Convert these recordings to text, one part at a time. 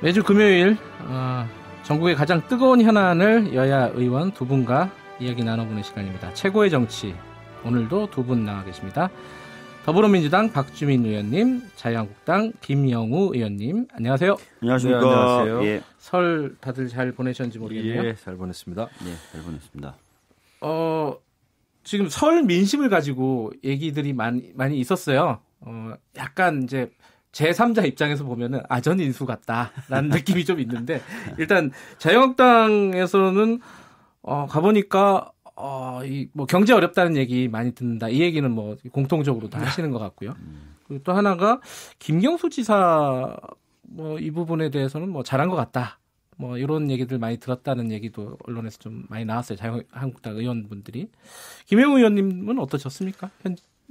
매주 금요일 전국의 가장 뜨거운 현안을 여야 의원 두 분과 이야기 나눠보는 시간입니다. 최고의 정치, 오늘도 두 분 나와 계십니다. 더불어민주당 박주민 의원님, 자유한국당 김영우 의원님, 안녕하세요. 안녕하십니까. 네, 안녕하세요. 예. 설 다들 잘 보내셨는지 모르겠네요. 예, 잘 보냈습니다. 예, 잘 보냈습니다. 지금 설 민심을 가지고 얘기들이 많이 있었어요. 약간 이제 제3자 입장에서 보면은 아전인수 같다라는 느낌이 좀 있는데, 일단 자유한국당에서는 가보니까 뭐 경제 어렵다는 얘기 많이 듣는다. 이 얘기는 뭐 공통적으로 다 하시는 것 같고요. 그리고 또 하나가 김경수 지사 뭐 이 부분에 대해서는 뭐 잘한 것 같다. 뭐 이런 얘기들 많이 들었다는 얘기도 언론에서 좀 많이 나왔어요. 자유한국당 의원분들이. 김영우 의원님은 어떠셨습니까?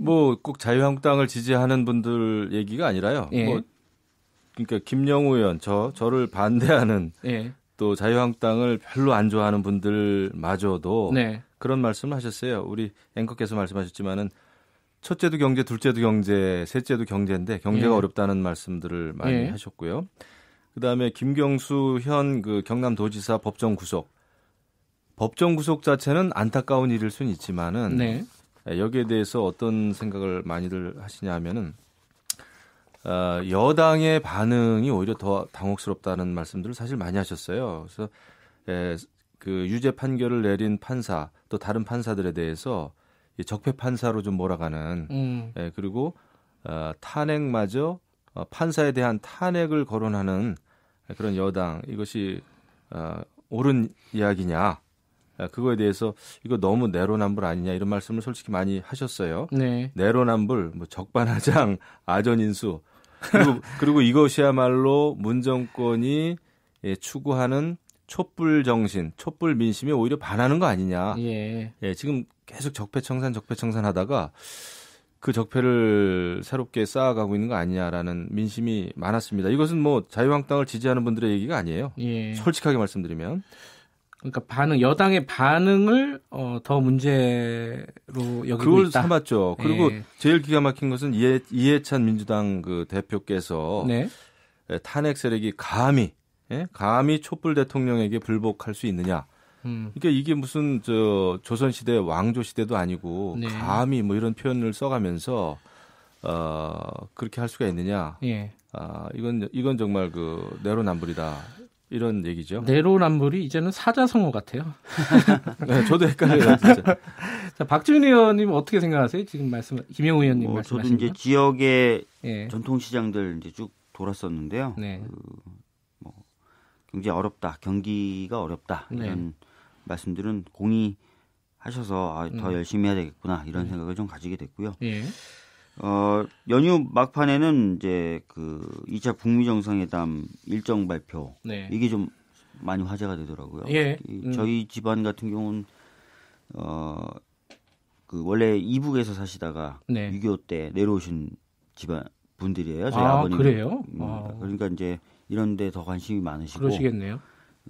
뭐 꼭 자유한국당을 지지하는 분들 얘기가 아니라요. 예. 뭐 그러니까 김영우 의원 저를 반대하는 예. 또 자유한국당을 별로 안 좋아하는 분들마저도 네. 그런 말씀을 하셨어요. 우리 앵커께서 말씀하셨지만은 첫째도 경제, 둘째도 경제, 셋째도 경제인데 경제가 예. 어렵다는 말씀들을 많이 예. 하셨고요. 그다음에 김경수 현 그 경남도지사 법정 구속 자체는 안타까운 일일 수는 있지만은 네. 여기에 대해서 어떤 생각을 많이들 하시냐 하면은 여당의 반응이 오히려 더 당혹스럽다는 말씀들을 사실 많이 하셨어요. 그래서 그 유죄 판결을 내린 판사 또 다른 판사들에 대해서 적폐 판사로 좀 몰아가는 그리고 탄핵마저 판사에 대한 탄핵을 거론하는 그런 여당, 이것이 옳은 이야기냐, 그거에 대해서 이거 너무 내로남불 아니냐 이런 말씀을 솔직히 많이 하셨어요. 네. 내로남불, 뭐 적반하장, 아전인수, 그리고 이것이야말로 문 정권이 추구하는 촛불 정신, 촛불 민심에 오히려 반하는 거 아니냐. 예. 지금 계속 적폐청산 하다가 그 적폐를 새롭게 쌓아가고 있는 거 아니냐라는 민심이 많았습니다. 이것은 뭐 자유한국당을 지지하는 분들의 얘기가 아니에요. 예. 솔직하게 말씀드리면. 그러니까 여당의 반응을 더 문제로 여기고 그걸 있다. 삼았죠. 그리고 예. 제일 기가 막힌 것은 이해찬 민주당 그 대표께서 네. 탄핵 세력이 감히 촛불 대통령에게 불복할 수 있느냐. 그러니까 이게 무슨 조선시대 왕조시대도 아니고 네. 감히 뭐 이런 표현을 써가면서 그렇게 할 수가 있느냐. 예. 이건 정말 그 내로남불이다. 이런 얘기죠. 내로남불이 이제는 사자성어 같아요. 네, 저도 헷갈려요, 진짜. 자, 박주민 의원님 어떻게 생각하세요? 지금 김영우 의원님 말씀하신 저도 이제 거? 지역의 예. 전통시장들 이제 쭉 돌았었는데요. 네. 경제 어렵다, 경기가 어렵다 이런 말씀들은 공의하셔서 더 열심히 해야 되겠구나 이런 생각을 좀 가지게 됐고요. 예. 연휴 막판에는 이제 그 2차 북미 정상회담 일정 발표 이게 좀 많이 화제가 되더라고요. 예. 저희 집안 같은 경우는 그 원래 이북에서 사시다가 6.25 때 내려오신 집안 분들이에요. 저희 아버님. 그래요? 그러니까 이제 이런 데 더 관심이 많으시고 그러시겠네요.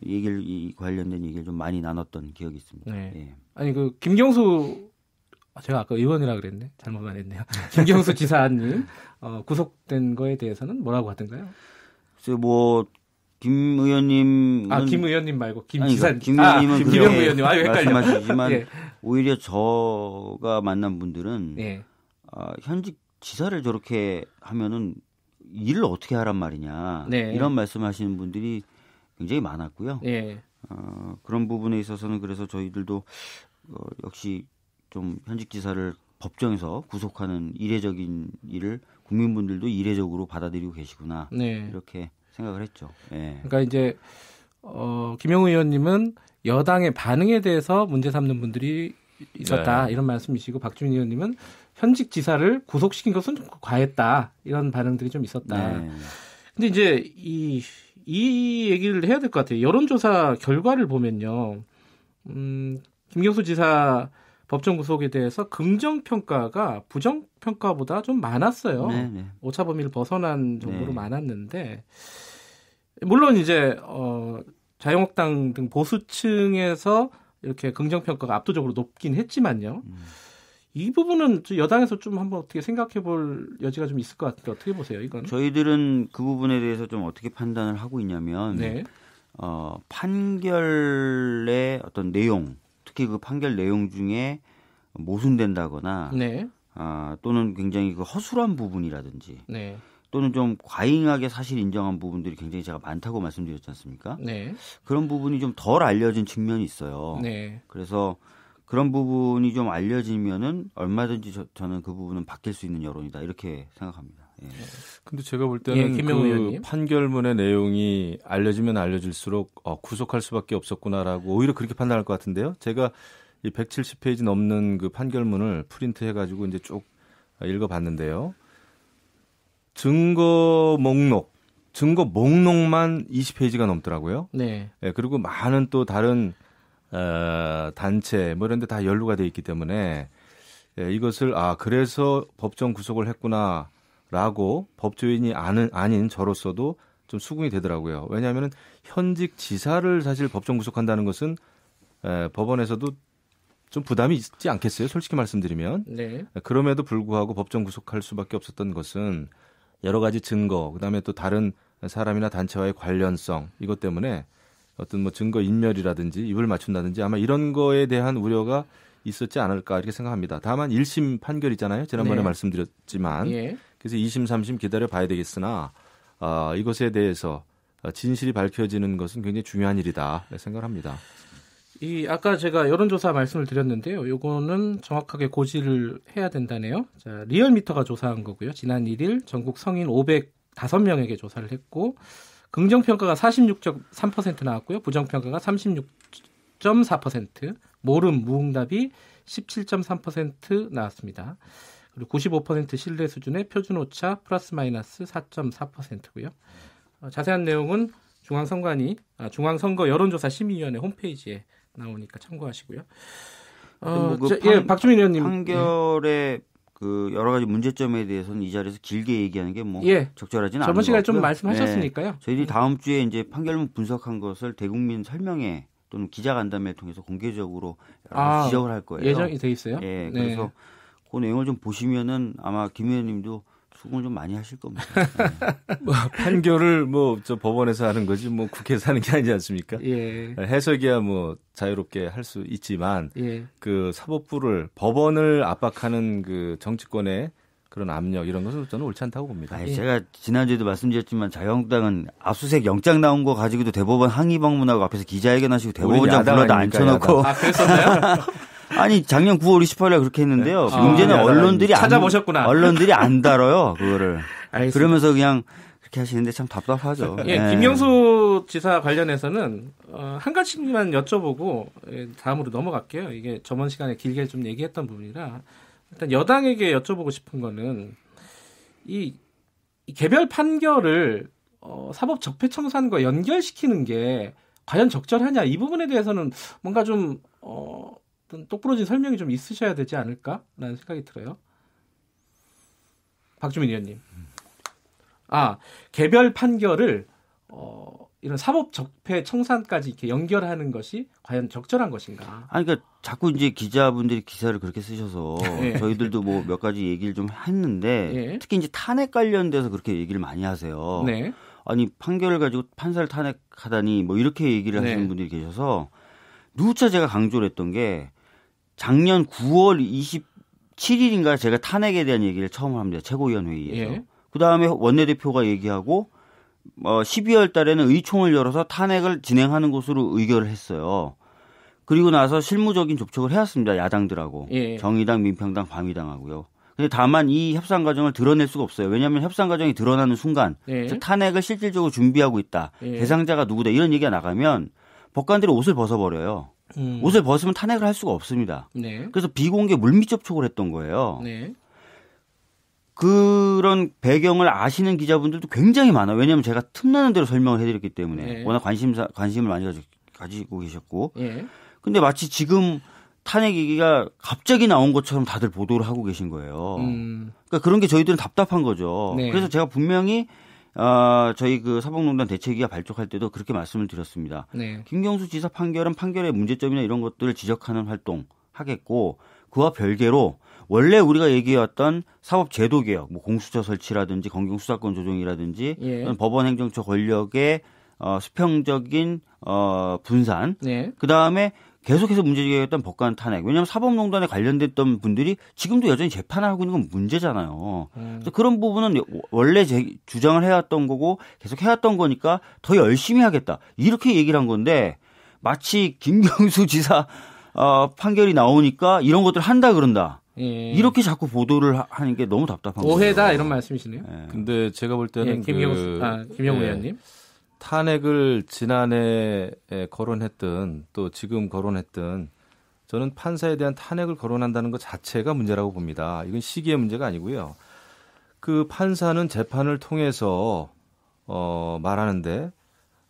이 관련된 얘기를 좀 많이 나눴던 기억이 있습니다. 네. 예. 아니 그 김경수 제가 아까 의원이라 그랬네. 잘못 말했네요. 김경수 지사님 구속된 거에 대해서는 뭐라고 하던가요? 그래서 뭐 김 의원님 김 의원님 말고 김 지사님. 김 의원님은 김영우 의원님. 헷갈려. 말씀하시지만 예. 오히려 저가 만난 분들은 예. 현직 지사를 저렇게 하면은 일을 어떻게 하란 말이냐 네. 이런 말씀하시는 분들이 굉장히 많았고요. 예. 그런 부분에 있어서는 그래서 저희들도 역시 좀 현직 지사를 법정에서 구속하는 이례적인 일을 국민분들도 이례적으로 받아들이고 계시구나 이렇게 생각을 했죠. 예. 그러니까 이제 김영우 의원님은 여당의 반응에 대해서 문제 삼는 분들이 있었다 이런 말씀이시고 박주민 의원님은 현직 지사를 구속시킨 것은 좀 과했다 이런 반응들이 좀 있었다. 근데 이제 이 얘기를 해야 될 것 같아요. 여론조사 결과를 보면요, 김경수 지사 법정 구속에 대해서 긍정 평가가 부정 평가보다 좀 많았어요. 오차 범위를 벗어난 정도로 많았는데, 물론 이제 자유한국당 등 보수층에서 이렇게 긍정 평가가 압도적으로 높긴 했지만요. 이 부분은 여당에서 좀 한번 어떻게 생각해 볼 여지가 좀 있을 것 같은데 어떻게 보세요, 이건? 저희들은 그 부분에 대해서 좀 어떻게 판단을 하고 있냐면 네. 판결의 어떤 내용, 특히 그 판결 내용 중에 모순된다거나 네. 또는 굉장히 그 허술한 부분이라든지 네. 또는 좀 과잉하게 사실 인정한 부분들이 굉장히 제가 많다고 말씀드렸지 않습니까? 네. 그런 부분이 좀 덜 알려진 측면이 있어요. 네. 그래서 그런 부분이 좀 알려지면은 얼마든지 저는 그 부분은 바뀔 수 있는 여론이다 이렇게 생각합니다. 예. 근데 제가 볼 때는 김명우 그 의원님. 판결문의 내용이 알려지면 알려질수록 구속할 수밖에 없었구나라고 오히려 그렇게 판단할 것 같은데요. 제가 이 170페이지 넘는 그 판결문을 프린트해가지고 이제 쭉 읽어봤는데요. 증거 목록만 20페이지가 넘더라고요. 네. 예, 그리고 많은 또 다른 단체 뭐 이런 데 다 연루가 돼 있기 때문에 이것을 그래서 법정 구속을 했구나라고 법조인이 아닌 저로서도 좀 수긍이 되더라고요. 왜냐하면 현직 지사를 사실 법정 구속한다는 것은 법원에서도 좀 부담이 있지 않겠어요? 솔직히 말씀드리면. 네. 그럼에도 불구하고 법정 구속할 수밖에 없었던 것은 여러 가지 증거, 그다음에 또 다른 사람이나 단체와의 관련성 이것 때문에 어떤 뭐 증거 인멸이라든지 입을 맞춘다든지 아마 이런 거에 대한 우려가 있었지 않을까 이렇게 생각합니다. 다만 1심 판결이잖아요. 지난번에 네. 말씀드렸지만 예. 그래서 2심, 3심 기다려 봐야 되겠으나 이것에 대해서 진실이 밝혀지는 것은 굉장히 중요한 일이다 생각을 합니다. 아까 제가 여론조사 말씀을 드렸는데요. 요거는 정확하게 고지를 해야 된다네요. 자, 리얼미터가 조사한 거고요. 지난 1일 전국 성인 505명에게 조사를 했고 긍정평가가 46.3% 나왔고요. 부정평가가 36.4%, 모름, 무응답이 17.3% 나왔습니다. 그리고 95% 신뢰 수준의 표준오차 플러스 마이너스 4.4%고요. 자세한 내용은 중앙선거 여론조사 심의위원회 홈페이지에 나오니까 참고하시고요. 박주민 의원님. 판결의 그 여러 가지 문제점에 대해서는 이 자리에서 길게 얘기하는 게 뭐 적절하지는 않은 것 같고요. 저번 시간에 좀 말씀하셨으니까요. 저희들이 다음 주에 이제 판결문 분석한 것을 대국민 설명회 또는 기자간담회를 통해서 공개적으로 지적을 할 거예요. 예정이 돼 있어요? 예, 그래서 그 내용을 좀 보시면은 아마 김 의원님도 수긍을 좀 많이 하실 겁니다. 뭐 판결을 저 법원에서 하는 거지 뭐 국회에서 하는 게 아니지 않습니까? 예. 해석이야 뭐 자유롭게 할 수 있지만 예. 그 사법부를 법원을 압박하는 그 정치권의 그런 압력 이런 것은 저는 옳지 않다고 봅니다. 제가 지난주에도 말씀드렸지만 자유한국당은 압수수색 영장 나온 거 가지고도 대법원 항의 방문하고 앞에서 기자회견하시고 대법원장 불러다 앉혀놓고. 그랬었나요? 아니 작년 9월 28일에 그렇게 했는데요. 문제는 언론들이 찾아보셨구나. 언론들이 안 다뤄요 그거를. 알겠습니다. 그러면서 그냥 그렇게 하시는데 참 답답하죠. 김경수 지사 관련해서는 한 가지만 여쭤보고 다음으로 넘어갈게요. 이게 저번 시간에 길게 좀 얘기했던 부분이라 일단 여당에게 여쭤보고 싶은 거는 이 개별 판결을 사법적폐청산과 연결시키는 게 과연 적절하냐 이 부분에 대해서는 뭔가 좀 똑부러진 설명이 좀 있으셔야 되지 않을까라는 생각이 들어요. 박주민 의원님. 개별 판결을 이런 사법적폐청산까지 이렇게 연결하는 것이 과연 적절한 것인가? 그러니까 자꾸 이제 기자분들이 기사를 그렇게 쓰셔서 저희들도 뭐 몇 가지 얘기를 좀 했는데 특히 이제 탄핵 관련돼서 그렇게 얘기를 많이 하세요. 네. 아니 판결을 가지고 판사를 탄핵하다니 뭐 이렇게 얘기를 하시는 분들이 계셔서 누차 제가 강조를 했던 게 작년 9월 27일인가 제가 탄핵에 대한 얘기를 처음 합니다. 최고위원회의에서. 그다음에 원내대표가 얘기하고 12월 달에는 의총을 열어서 탄핵을 진행하는 것으로 의결을 했어요. 그리고 나서 실무적인 접촉을 해왔습니다. 야당들하고. 정의당, 민평당, 바미당하고요. 근데 다만 이 협상 과정을 드러낼 수가 없어요. 왜냐하면 협상 과정이 드러나는 순간 탄핵을 실질적으로 준비하고 있다. 대상자가 누구다. 이런 얘기가 나가면 법관들이 옷을 벗어버려요. 옷을 벗으면 탄핵을 할 수가 없습니다. 그래서 비공개 물밑 접촉을 했던 거예요. 그런 배경을 아시는 기자분들도 굉장히 많아요. 왜냐하면 제가 틈나는 대로 설명을 해드렸기 때문에 워낙 관심을 많이 가지고 계셨고. 근데 마치 지금 탄핵 얘기가 갑자기 나온 것처럼 다들 보도를 하고 계신 거예요. 그러니까 그런 게 저희들은 답답한 거죠. 그래서 제가 분명히 저희 그 사법농단 대책위가 발족할 때도 그렇게 말씀을 드렸습니다. 김경수 지사 판결은 판결의 문제점이나 이런 것들을 지적하는 활동 하겠고 그와 별개로 원래 우리가 얘기해왔던 사법제도 개혁, 뭐 공수처 설치라든지 검경수사권 조정이라든지 예. 법원행정처 권력의 수평적인 분산, 네. 그 다음에 계속해서 문제제기했던 법관 탄핵. 왜냐하면 사법농단에 관련됐던 분들이 지금도 여전히 재판을 하고 있는 건 문제잖아요. 그래서 그런 부분은 원래 주장을 해왔던 거고 계속 해왔던 거니까 더 열심히 하겠다. 이렇게 얘기를 한 건데 마치 김경수 지사 판결이 나오니까 이런 것들 한다 그런다. 예. 이렇게 자꾸 보도를 하는 게 너무 답답한 거예요. 오해다 이런 말씀이시네요. 예. 근데 제가 볼 때는 김영우 의원님. 탄핵을 지난해 거론했든 또 지금 거론했든 저는 판사에 대한 탄핵을 거론한다는 것 자체가 문제라고 봅니다. 이건 시기의 문제가 아니고요. 그 판사는 재판을 통해서 말하는데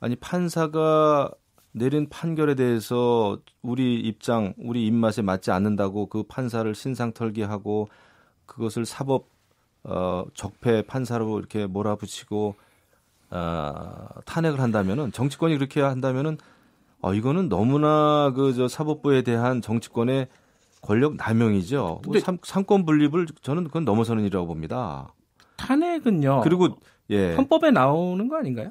아니 판사가 내린 판결에 대해서 우리 입장, 우리 입맛에 맞지 않는다고 그 판사를 신상털기하고 그것을 사법 적폐 판사로 이렇게 몰아붙이고 탄핵을 한다면은 정치권이 그렇게 한다면은 이거는 너무나 저 사법부에 대한 정치권의 권력 남용이죠. 근데 상권 분립을 저는 그건 넘어서는 일이라고 봅니다. 탄핵은요. 그리고 헌법에 나오는 거 아닌가요?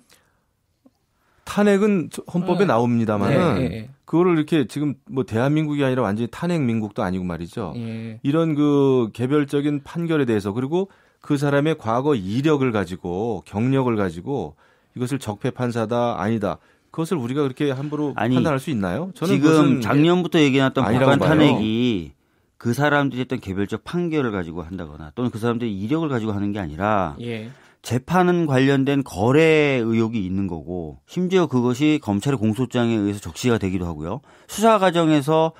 탄핵은 헌법에 나옵니다만은 네. 그거를 이렇게 지금 뭐 대한민국이 아니라 완전히 탄핵 민국도 아니고 말이죠. 네. 이런 그 개별적인 판결에 대해서 그리고 그 사람의 과거 이력을 가지고 경력을 가지고 이것을 적폐 판사다 아니다. 그것을 우리가 그렇게 함부로 판단할 수 있나요? 저는 지금 작년부터 얘기해놨던 법관 봐요. 탄핵이 그 사람들이 했던 개별적 판결을 가지고 한다거나 또는 그 사람들의 이력을 가지고 하는 게 아니라 재판은 관련된 거래 의혹이 있는 거고 심지어 그것이 검찰의 공소장에 의해서 적시가 되기도 하고요. 수사 과정에서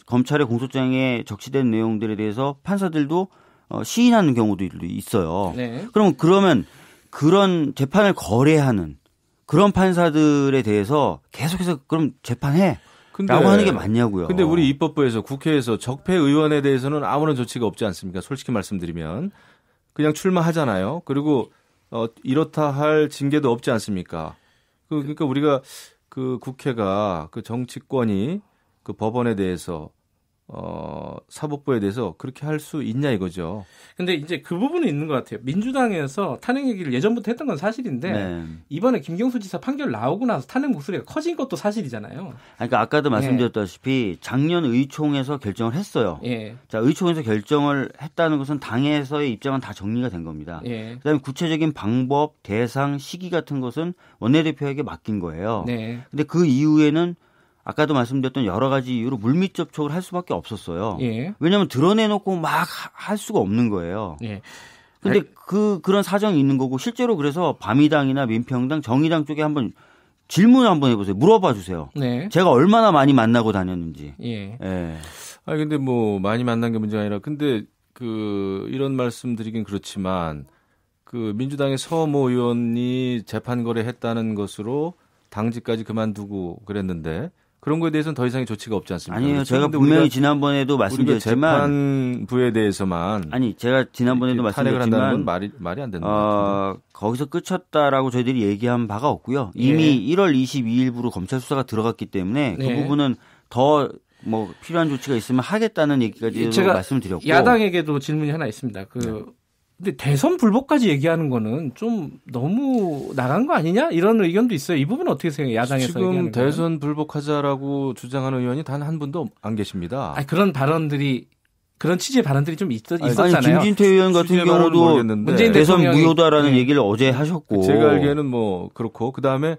검찰의 공소장에 적시된 내용들에 대해서 판사들도 시인하는 경우도 있어요. 네. 그러면 그런 재판을 거래하는 그런 판사들에 대해서 계속해서 그럼 재판해 라고 하는 게 맞냐고요. 근데 우리 입법부에서 국회에서 적폐 의원에 대해서는 아무런 조치가 없지 않습니까? 솔직히 말씀드리면 그냥 출마하잖아요. 그리고 이렇다 할 징계도 없지 않습니까? 그러니까 우리가 그 국회가 그 정치권이 그 법원에 대해서 사법부에 대해서 그렇게 할 수 있냐 이거죠. 근데 이제 그 부분은 있는 것 같아요. 민주당에서 탄핵 얘기를 예전부터 했던 건 사실인데 이번에 김경수 지사 판결 나오고 나서 탄핵 목소리가 커진 것도 사실이잖아요. 그러니까 아까도 말씀드렸다시피 작년 의총에서 결정을 했어요. 자, 의총에서 결정을 했다는 것은 당에서의 입장은 다 정리가 된 겁니다. 그다음에 구체적인 방법, 대상, 시기 같은 것은 원내대표에게 맡긴 거예요. 근데 그 이후에는 아까도 말씀드렸던 여러 가지 이유로 물밑 접촉을 할 수밖에 없었어요. 왜냐하면 드러내놓고 막 할 수가 없는 거예요. 근데 그런 사정이 있는 거고 실제로 그래서 바미당이나 민평당, 정의당 쪽에 한번 질문을 한번 해보세요. 물어봐 주세요. 제가 얼마나 많이 만나고 다녔는지. 아니 근데 뭐 많이 만난 게 문제가 아니라 근데 이런 말씀드리긴 그렇지만 그 민주당의 서모 의원이 재판 거래했다는 것으로 당직까지 그만두고 그랬는데. 그런 거에 대해서는 더 이상의 조치가 없지 않습니까? 아니요. 제가 분명히 지난번에도 말씀드렸지만 재판부에 대해서만 제가 지난번에도 말씀드렸지만 말이 안 되는 것 같은데. 거기서 끝쳤다라고 저희들이 얘기한 바가 없고요. 이미 1월 22일부로 검찰 수사가 들어갔기 때문에 그 부분은 더 뭐 필요한 조치가 있으면 하겠다는 얘기까지 제가 말씀을 드렸고 야당에게도 질문이 하나 있습니다. 근데 대선 불복까지 얘기하는 거는 좀 너무 나간 거 아니냐? 이런 의견도 있어요. 이 부분은 어떻게 생각해요? 야당에서 지금 얘기하는 대선 불복하자라고 주장하는 의원이 단 한 분도 안 계십니다. 그런 취지의 발언들이 좀 있었잖아요. 김진태 의원 같은 경우도 문재인 대선 무효다라는 얘기를 어제 하셨고. 제가 알기에는 뭐 그렇고 그다음에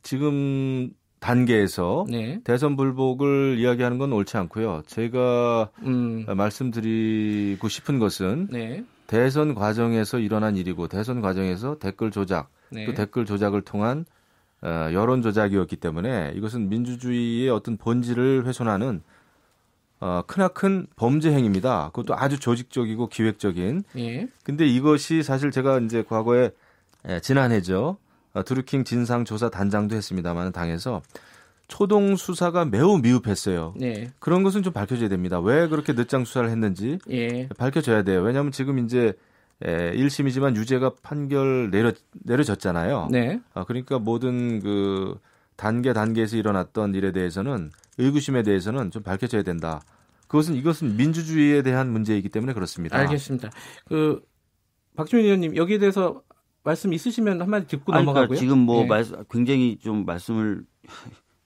지금 단계에서 대선 불복을 이야기하는 건 옳지 않고요. 제가 말씀드리고 싶은 것은 대선 과정에서 일어난 일이고 대선 과정에서 댓글 조작 또 댓글 조작을 통한 여론 조작이었기 때문에 이것은 민주주의의 어떤 본질을 훼손하는 크나큰 범죄 행위입니다. 그것도 아주 조직적이고 기획적인. 근데 이것이 사실 제가 이제 과거에 지난해죠. 드루킹 진상조사단장도 했습니다만 당에서 초동 수사가 매우 미흡했어요. 그런 것은 좀 밝혀져야 됩니다. 왜 그렇게 늦장 수사를 했는지 밝혀져야 돼요. 왜냐하면 지금 이제 1심이지만 유죄가 판결 내려졌잖아요. 그러니까 모든 그 단계에서 일어났던 일에 대해서는 의구심에 대해서는 좀 밝혀져야 된다. 이것은 민주주의에 대한 문제이기 때문에 그렇습니다. 알겠습니다. 박주민 의원님 여기에 대해서 말씀 있으시면 한마디 듣고 넘어가고요. 그러니까 지금 굉장히 좀 말씀을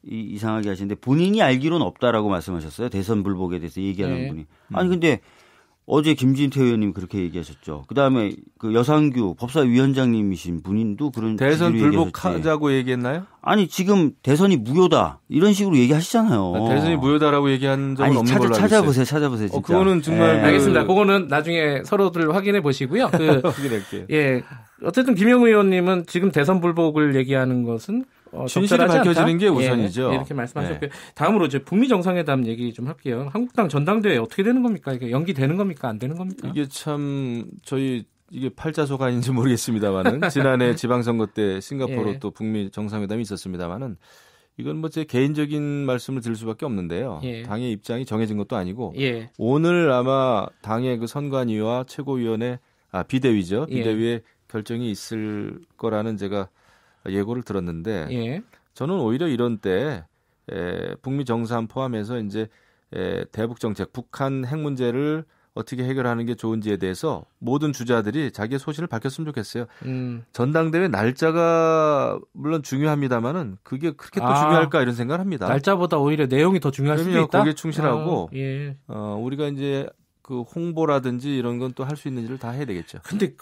이상하게 하시는데 본인이 알기로는 없다라고 말씀하셨어요. 대선 불복에 대해서 얘기하는 분이. 아니 근데 어제 김진태 의원님 그렇게 얘기하셨죠. 그다음에 그 여상규 법사위원장님이신 분인도 그런 대선 불복하자고 얘기했나요? 아니 지금 대선이 무효다 이런 식으로 얘기하시잖아요. 대선이 무효다라고 얘기한 적은 없는 걸로 알고 있어요. 찾아보세요. 진짜. 그거는 정말 알겠습니다. 그거는 나중에 서로들 확인해 보시고요. 확인할게요. 예, 어쨌든 김영우 의원님은 지금 대선 불복을 얘기하는 것은 진실이 밝혀지는 게 우선이죠. 예, 이렇게 말씀하셨고요. 다음으로 이제 북미 정상회담 얘기 좀 할게요. 한국당 전당대회 어떻게 되는 겁니까? 이게 연기되는 겁니까? 안 되는 겁니까? 이게 참 이게 팔자소가 아닌지 모르겠습니다만은 지난해 지방선거 때 싱가포르 또 북미 정상회담이 있었습니다만은 이건 뭐 제 개인적인 말씀을 드릴 수밖에 없는데요. 당의 입장이 정해진 것도 아니고 오늘 아마 당의 그 선관위와 최고위원회 비대위죠. 비대위의 결정이 있을 거라는 제가 예고를 들었는데 저는 오히려 이런 때 북미 정상 포함해서 이제 대북 정책, 북한 핵 문제를 어떻게 해결하는 게 좋은지에 대해서 모든 주자들이 자기의 소신을 밝혔으면 좋겠어요. 전당대회 날짜가 물론 중요합니다만은 그게 그렇게 또 중요할까 이런 생각을 합니다. 날짜보다 오히려 내용이 더 중요할 수도 있다. 거기에 충실하고 우리가 이제 그 홍보라든지 이런 건 또 할 수 있는 일을 다 해야 되겠죠. 근데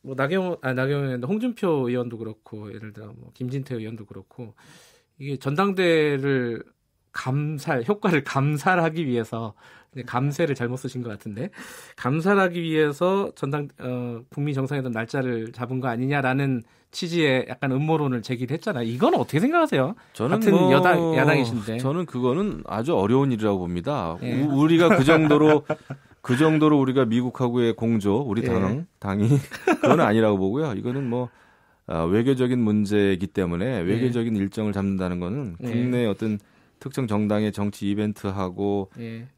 나경원 홍준표 의원도 그렇고 예를 들어 김진태 의원도 그렇고 이게 전당대회를 효과를 감살하기 위해서 감세를 잘못 쓰신 것 같은데 감살하기 위해서 북미 정상회담 날짜를 잡은 거 아니냐라는 취지의 약간 음모론을 제기를 했잖아요. 이건 어떻게 생각하세요? 저는 같은 야당이신데 저는 그거는 아주 어려운 일이라고 봅니다. 우리가 그 정도로 우리가 미국하고의 공조, 우리 당이 그건 아니라고 보고요. 이거는 외교적인 문제이기 때문에 외교적인 일정을 잡는다는 거는 국내 어떤 특정 정당의 정치 이벤트하고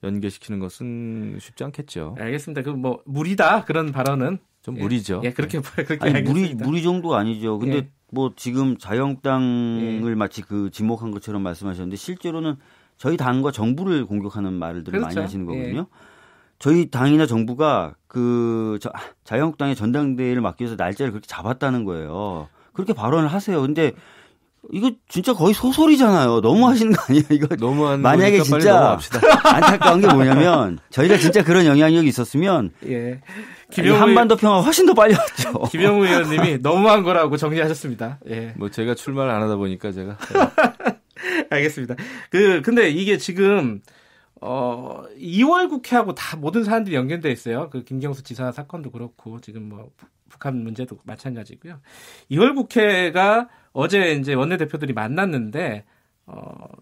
연계시키는 것은 쉽지 않겠죠. 알겠습니다. 무리다 그런 발언은 좀 무리죠. 그렇게 아니, 무리 정도가 아니죠. 근데 지금 자유한국당을 마치 그 지목한 것처럼 말씀하셨는데 실제로는 저희 당과 정부를 공격하는 말들을 많이 하시는 거거든요. 저희 당이나 정부가 자유한국당의 전당대회를 막기 위해서 날짜를 그렇게 잡았다는 거예요. 그렇게 발언을 하세요. 근데 이거 진짜 거의 소설이잖아요. 너무 하시는 거 아니에요? 이거 너무한 만약에 진짜 안타까운 게 뭐냐면 저희가 진짜 그런 영향력이 있었으면 한반도 평화 훨씬 더 빨리 왔죠. 김영우 의원님이 너무한 거라고 정리하셨습니다. 제가 출마를 안 하다 보니까 제가 알겠습니다. 근데 이게 지금 2월 국회하고 다 모든 사안들이 연결돼 있어요. 그 김경수 지사 사건도 그렇고 지금 북한 문제도 마찬가지고요. 2월 국회가 어제 이제 원내대표들이 만났는데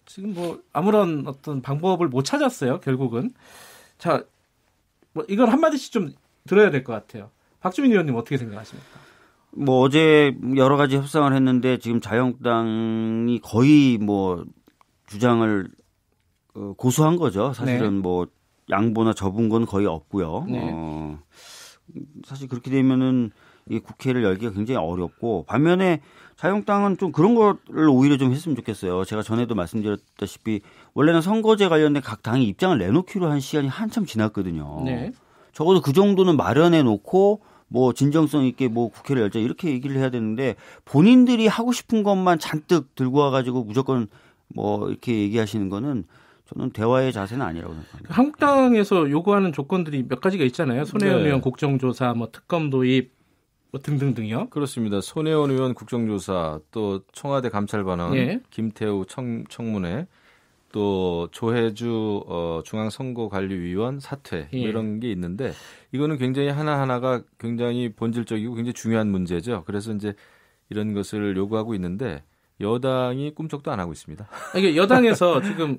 지금 아무런 어떤 방법을 못 찾았어요. 결국은 자, 이걸 한 마디씩 좀 들어야 될 것 같아요. 박주민 의원님 어떻게 생각하십니까? 어제 여러 가지 협상을 했는데 지금 자유한국당이 거의 주장을 고수한 거죠. 사실은 양보나 접은 건 거의 없고요. 사실 그렇게 되면은 이 국회를 열기가 굉장히 어렵고 반면에 자유한국당은 좀 그런 거를 오히려 좀 했으면 좋겠어요. 제가 전에도 말씀드렸다시피 원래는 선거제 관련된 각 당이 입장을 내놓기로 한 시간이 한참 지났거든요. 적어도 그 정도는 마련해 놓고 진정성 있게 국회를 열자 이렇게 얘기를 해야 되는데 본인들이 하고 싶은 것만 잔뜩 들고 와가지고 무조건 이렇게 얘기하시는 거는 저는 대화의 자세는 아니라고 생각합니다. 한국당에서 요구하는 조건들이 몇 가지가 있잖아요. 손혜원 의원 국정조사, 특검 도입 등등등요. 그렇습니다. 손혜원 의원 국정조사, 또 청와대 감찰반원, 김태우 청문회, 또 조혜주 중앙선거관리위원 사퇴 이런 게 있는데 이거는 굉장히 하나하나가 굉장히 본질적이고 굉장히 중요한 문제죠. 그래서 이제 이런 것을 요구하고 있는데 여당이 꿈쩍도 안 하고 있습니다. 이게 여당에서 지금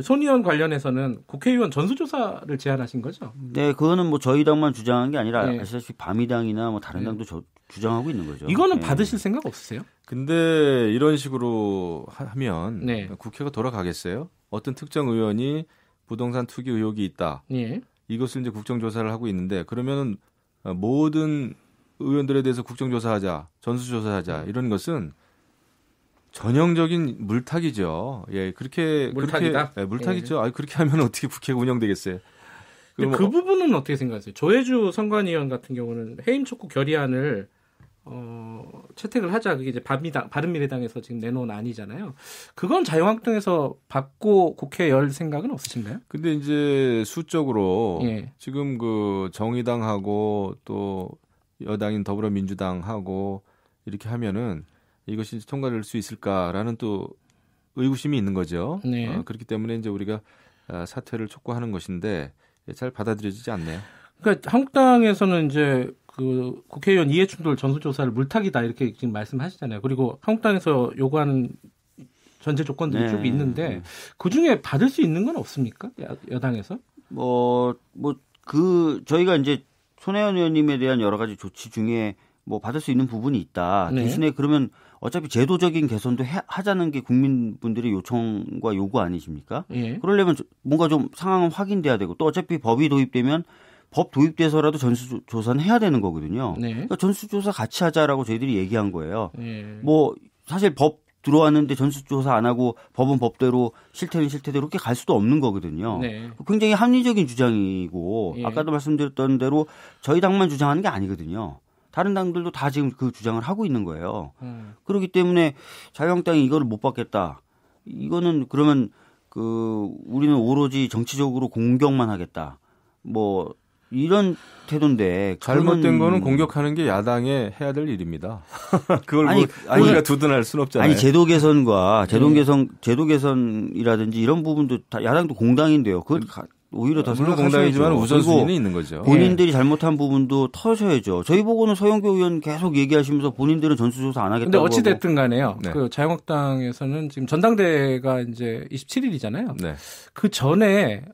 손 의원 관련해서는 국회의원 전수조사를 제안하신 거죠? 네, 그거는 저희 당만 주장한 게 아니라 아시다시피 바미당이나 다른 당도 주장하고 있는 거죠. 이거는 받으실 생각 없으세요? 근데 이런 식으로 하면 국회가 돌아가겠어요? 어떤 특정 의원이 부동산 투기 의혹이 있다. 이것을 이제 국정조사를 하고 있는데 그러면 모든 의원들에 대해서 국정조사하자, 전수조사하자 이런 것은 전형적인 물타기죠. 예, 그렇게 물타기다. 그렇게, 예, 물타기죠. 아, 그렇게 하면 어떻게 국회가 운영되겠어요? 근데 그 부분은 어떻게 생각하세요? 조혜주 선관위원 같은 경우는 해임 촉구 결의안을 채택을 하자. 그게 이제 바른미래당에서 지금 내놓은 안이잖아요. 그건 자유한국당에서 받고 국회에 열 생각은 없으신가요? 근데 이제 수적으로 예. 지금 그 정의당하고 또 여당인 더불어민주당하고 이렇게 하면은 이것이 통과될 수 있을까라는 또 의구심이 있는 거죠. 네. 그렇기 때문에 이제 우리가 사퇴를 촉구하는 것인데 잘 받아들여지지 않네요. 그러니까 한국당에서는 이제 그 국회의원 이해충돌 전수조사를 물타기다 이렇게 지금 말씀하시잖아요. 그리고 한국당에서 요구하는 전제 조건들이 쭉 있는데 그 중에 받을 수 있는 건 없습니까? 여당에서? 저희가 이제 손혜원 의원님에 대한 여러 가지 조치 중에 뭐 받을 수 있는 부분이 있다. 네. 대신에 그러면 어차피 제도적인 개선도 하자는 게 국민분들의 요청과 요구 아니십니까? 예. 그러려면 뭔가 좀 상황은 확인돼야 되고 또 어차피 법이 도입되면 법 도입돼서라도 전수조사는 해야 되는 거거든요. 네. 그러니까 전수조사 같이 하자라고 저희들이 얘기한 거예요. 예. 뭐 사실 법 들어왔는데 전수조사 안 하고 법은 법대로 실태는 실태대로 그렇게 갈 수도 없는 거거든요. 네. 굉장히 합리적인 주장이고 예. 아까도 말씀드렸던 대로 저희 당만 주장하는 게 아니거든요. 다른 당들도 다 지금 그 주장을 하고 있는 거예요. 그렇기 때문에 자유한국당이 이거를 못 받겠다. 이거는 그러면 우리는 오로지 정치적으로 공격만 하겠다. 뭐 이런 태도인데 잘못된 거는 공격하는 게 야당의 해야 될 일입니다. 그걸 우리가 두둔할 수는 없잖아요. 아니 제도 개선과 제도 개선이라든지 이런 부분도 다 야당도 공당인데요. 그건 오히려 더 물론 공당이지만 우선순위는 있는 거죠. 본인들이 잘못한 부분도 터셔야죠. 저희 보고는 서영교 의원 계속 얘기하시면서 본인들은 전수조사 안 하겠다고. 근데 어찌 됐든 간에요. 네. 그 자유한국당에서는 지금 전당대회가 이제 27일이잖아요. 네. 그 전에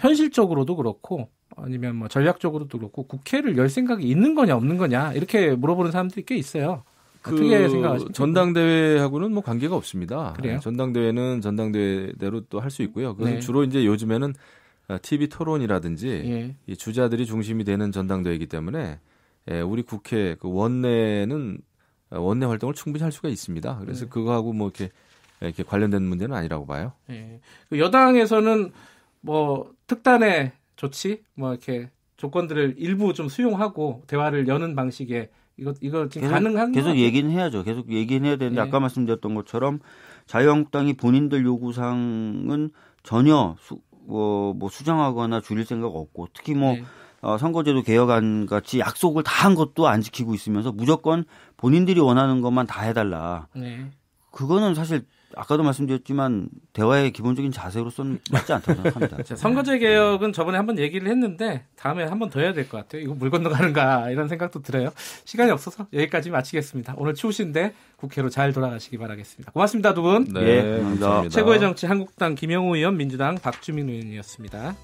현실적으로도 그렇고 아니면 뭐 전략적으로도 그렇고 국회를 열 생각이 있는 거냐 없는 거냐 이렇게 물어보는 사람들이 꽤 있어요. 어떻게 생각하십니까? 전당대회하고는 뭐 관계가 없습니다. 그래요? 전당대회는 전당대회대로 또 할 수 있고요. 그것은 네. 주로 이제 요즘에는 TV 토론이라든지 예. 이 주자들이 중심이 되는 전당대회이기 때문에 우리 국회 그 원내 활동을 충분히 할 수가 있습니다. 그래서 그거하고 뭐 이렇게 관련된 문제는 아니라고 봐요. 예. 그 여당에서는 뭐 특단의 조치 뭐 이렇게 조건들을 일부 좀 수용하고 대화를 여는 방식의 이거 지금 가능한 계속 얘기는 해야죠. 계속 얘기는 해야 되는데 예. 아까 말씀드렸던 것처럼 자유한국당이 본인들 요구사항은 전혀 수정하거나 줄일 생각 없고 특히 네. 선거제도 개혁안 같이 약속을 다 한 것도 안 지키고 있으면서 무조건 본인들이 원하는 것만 다 해달라. 네. 그거는 사실 아까도 말씀드렸지만 대화의 기본적인 자세로서는 맞지 않다고 생각합니다. 자, 선거제 개혁은 저번에 한번 얘기를 했는데 다음에 한번 더 해야 될 것 같아요. 이거 물 건너가는가 이런 생각도 들어요. 시간이 없어서 여기까지 마치겠습니다. 오늘 추우신데 국회로 잘 돌아가시기 바라겠습니다. 고맙습니다, 두 분. 네, 감사합니다. 최고의 정치 한국당 김영우 의원, 민주당 박주민 의원이었습니다.